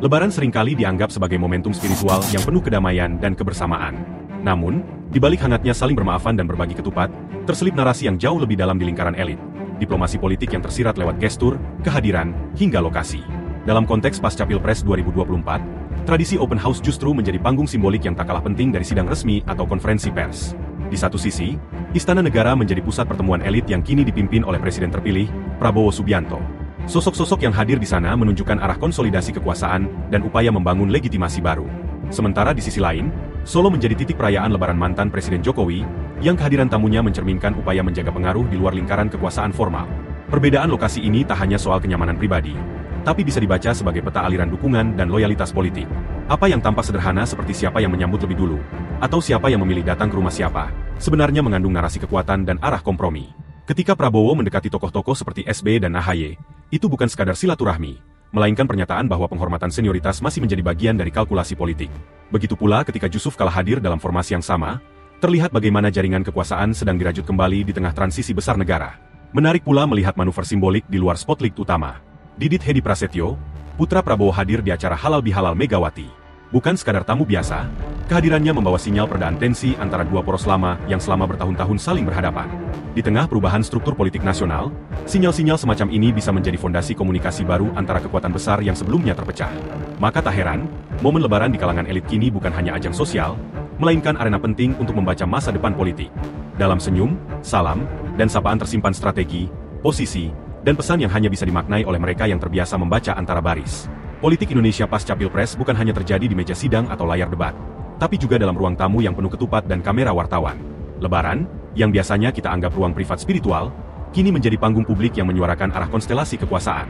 Lebaran seringkali dianggap sebagai momentum spiritual yang penuh kedamaian dan kebersamaan. Namun, di balik hangatnya saling bermaafan dan berbagi ketupat, terselip narasi yang jauh lebih dalam di lingkaran elit. Diplomasi politik yang tersirat lewat gestur, kehadiran, hingga lokasi. Dalam konteks pasca Pilpres 2024, tradisi open house justru menjadi panggung simbolik yang tak kalah penting dari sidang resmi atau konferensi pers. Di satu sisi, Istana Negara menjadi pusat pertemuan elit yang kini dipimpin oleh Presiden terpilih, Prabowo Subianto. Sosok-sosok yang hadir di sana menunjukkan arah konsolidasi kekuasaan dan upaya membangun legitimasi baru. Sementara di sisi lain, Solo menjadi titik perayaan Lebaran mantan Presiden Jokowi, yang kehadiran tamunya mencerminkan upaya menjaga pengaruh di luar lingkaran kekuasaan formal. Perbedaan lokasi ini tak hanya soal kenyamanan pribadi, tapi bisa dibaca sebagai peta aliran dukungan dan loyalitas politik. Apa yang tampak sederhana seperti siapa yang menyambut lebih dulu, atau siapa yang memilih datang ke rumah siapa, sebenarnya mengandung narasi kekuatan dan arah kompromi. Ketika Prabowo mendekati tokoh-tokoh seperti SBY dan AHY, itu bukan sekadar silaturahmi, melainkan pernyataan bahwa penghormatan senioritas masih menjadi bagian dari kalkulasi politik. Begitu pula ketika Yusuf Kala hadir dalam formasi yang sama, terlihat bagaimana jaringan kekuasaan sedang dirajut kembali di tengah transisi besar negara. Menarik pula melihat manuver simbolik di luar spotlight utama. Didit Hedi Prasetyo, putra Prabowo hadir di acara Halal Bihalal Megawati. Bukan sekadar tamu biasa, kehadirannya membawa sinyal peredaan tensi antara dua poros lama yang selama bertahun-tahun saling berhadapan. Di tengah perubahan struktur politik nasional, sinyal-sinyal semacam ini bisa menjadi fondasi komunikasi baru antara kekuatan besar yang sebelumnya terpecah. Maka tak heran, momen Lebaran di kalangan elit kini bukan hanya ajang sosial, melainkan arena penting untuk membaca masa depan politik. Dalam senyum, salam, dan sapaan tersimpan strategi, posisi, dan pesan yang hanya bisa dimaknai oleh mereka yang terbiasa membaca antara baris. Politik Indonesia pasca Pilpres bukan hanya terjadi di meja sidang atau layar debat, tapi juga dalam ruang tamu yang penuh ketupat dan kamera wartawan. Lebaran, yang biasanya kita anggap ruang privat spiritual, kini menjadi panggung publik yang menyuarakan arah konstelasi kekuasaan.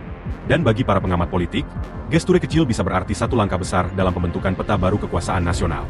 Dan bagi para pengamat politik, gestur kecil bisa berarti satu langkah besar dalam pembentukan peta baru kekuasaan nasional.